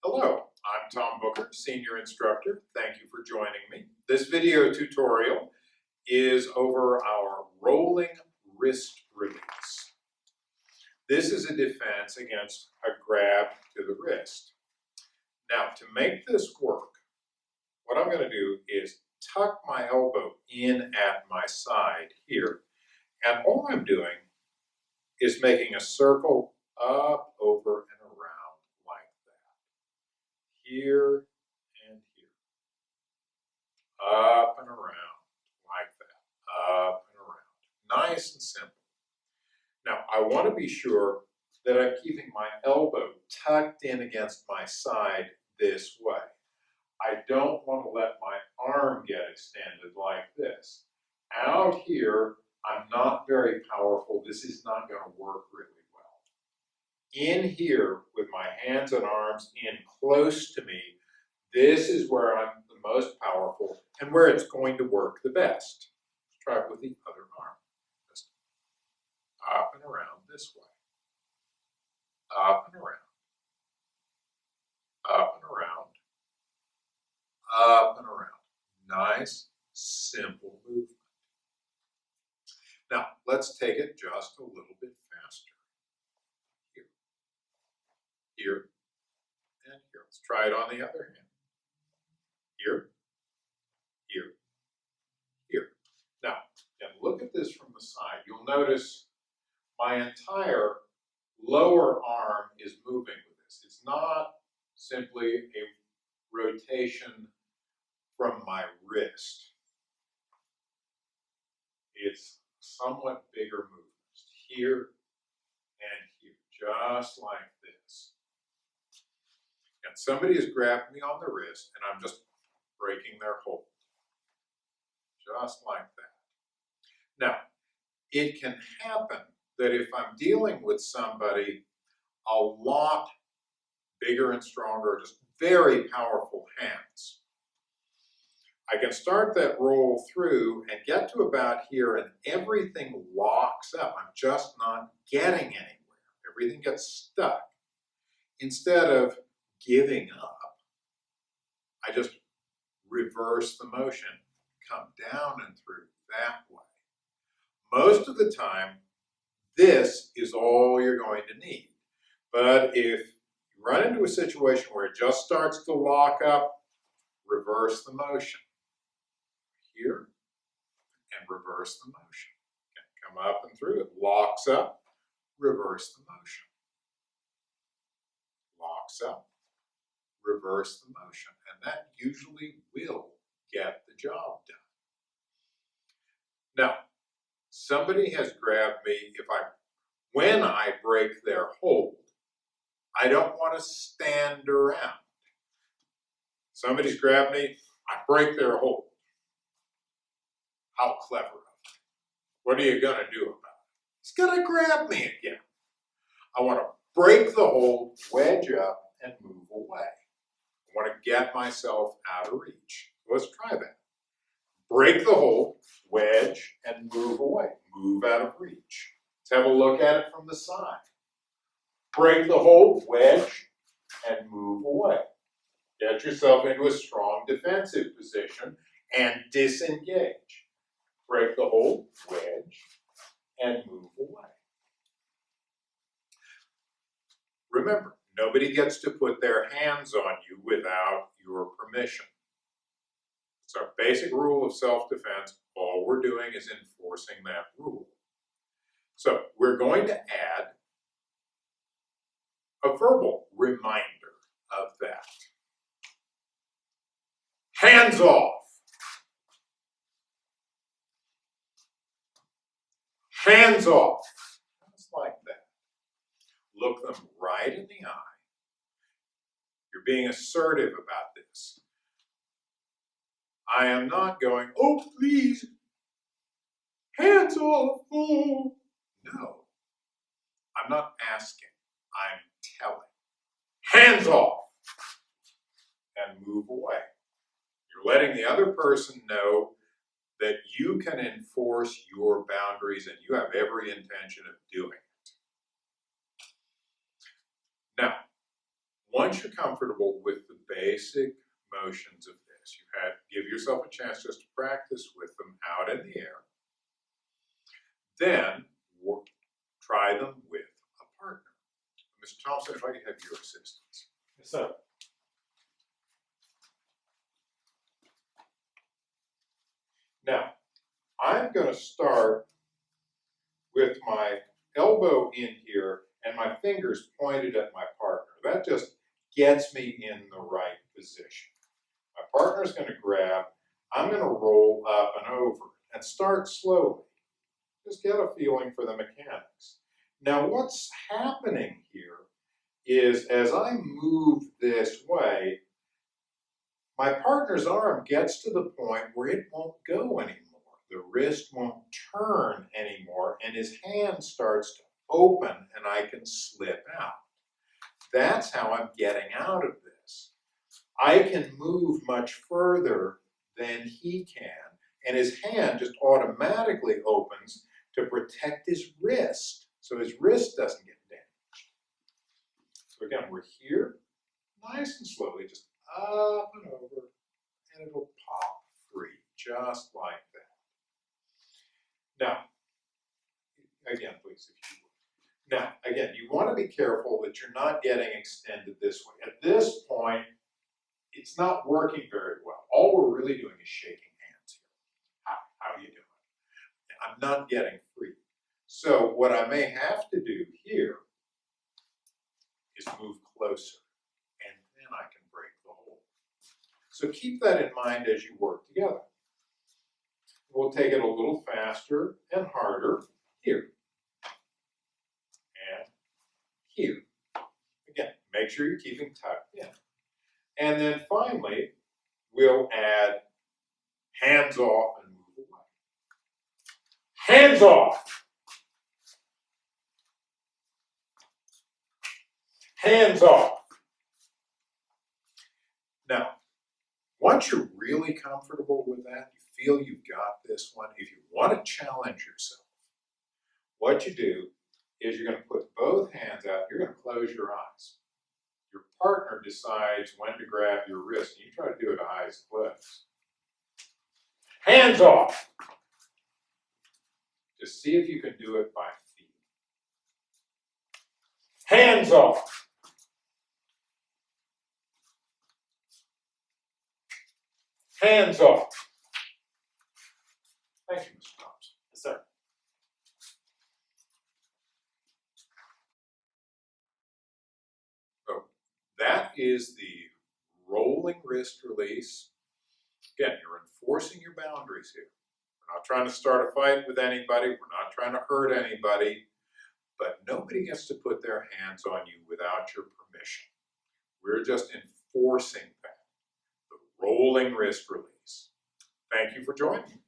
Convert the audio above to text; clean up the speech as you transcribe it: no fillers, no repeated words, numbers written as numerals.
Hello, I'm Tom Booker, Senior Instructor. Thank you for joining me. This video tutorial is over our rolling wrist release. This is a defense against a grab to the wrist. Now, to make this work, what I'm going to do is tuck my elbow in at my side here, and all I'm doing is making a circle up, over, and around like that. Here and here. Up and around like that. Up and around. Nice and simple. Now, I want to be sure that I'm keeping my elbow tucked in against my side this way. I don't want to let my arm get extended like this. Out here, I'm not very powerful. This is not going to work really well. In here, with my hands and arms in close to me, this is where I'm the most powerful and where it's going to work the best. Let's try it with the other arm. Just up and around this way. Up and around. Up and around. Up and around. Nice, simple movement. Now, let's take it just a little bit faster. Here, here, and here. Let's try it on the other hand. Here, here, here. Now, and look at this from the side. You'll notice my entire lower arm is moving with this. It's not simply a rotation from my wrist. It's somewhat bigger movements here and here, just like this. And somebody has grabbed me on the wrist and I'm just breaking their hold, just like that. Now, it can happen that if I'm dealing with somebody a lot bigger and stronger, just very powerful hands, I can start that roll through and get to about here and everything locks up. I'm just not getting anywhere. Everything gets stuck. Instead of giving up, I just reverse the motion, come down and through that way. Most of the time, this is all you're going to need. But if you run into a situation where it just starts to lock up, reverse the motion. Here, and reverse the motion. Okay, come up and through, it locks up, reverse the motion. Locks up, reverse the motion, and that usually will get the job done. Now, somebody has grabbed me. When I break their hold, I don't want to stand around. Somebody's grabbed me, I break their hold. How clever of them. What are you going to do about it? He's going to grab me again. I want to break the hold, wedge up, and move away. I want to get myself out of reach. Let's try that. Break the hold, wedge, and move away. Move out of reach. Let's have a look at it from the side. Break the hold, wedge, and move away. Get yourself into a strong defensive position and disengage. Break the hold, wedge, and move away. Remember, nobody gets to put their hands on you without your permission. It's our basic rule of self-defense. All we're doing is enforcing that rule. So we're going to add a verbal reminder of that. Hands off. Hands off. Just like that. Look them right in the eye. You're being assertive about this. I am not going, oh, please, hands off. Oh. No, I'm not asking. I'm telling. Hands off. And move away. You're letting the other person know that you can enforce your boundaries and you have every intention of doing it. Now, once you're comfortable with the basic motions of this, give yourself a chance just to practice with them out in the air. Then try them with a partner. Mr. Thompson, if I could have your assistance. Yes, sir. Now, I'm going to start with my elbow in here and my fingers pointed at my partner. That just gets me in the right position. My partner's going to grab. I'm going to roll up and over and start slowly. Just get a feeling for the mechanics. Now, what's happening here is as I move this way, my partner's arm gets to the point where it won't go anymore. The wrist won't turn anymore, and his hand starts to open, and I can slip out. That's how I'm getting out of this. I can move much further than he can, and his hand just automatically opens to protect his wrist, so his wrist doesn't get damaged. So again, we're here, nice and slowly, just up and over, and it'll pop free, just like that. Now, again, please, if you would. Now, again, you want to be careful that you're not getting extended this way. At this point, it's not working very well. All we're really doing is shaking hands here. How are you doing? I'm not getting free. So what I may have to do here is move closer, and then I can break the hold. So keep that in mind as you work together. We'll take it a little faster and harder here. And here. Again, make sure you're keeping tucked in. And then finally, we'll add hands off and move away. Hands off. Hands off. Now, once you're really comfortable with that, you feel you've got this one, if you want to challenge yourself, what you do is you're going to put both hands out, you're going to close your eyes. Your partner decides when to grab your wrist, and you try to do it eyes closed. Hands off. Just see if you can do it by feet. Hands off. Hands off. Thank you, Mr. Thompson. Yes, sir. So that is the rolling wrist release. Again, you're enforcing your boundaries here. We're not trying to start a fight with anybody. We're not trying to hurt anybody. But nobody gets to put their hands on you without your permission. We're just enforcing that. The rolling wrist release. Thank you for joining me.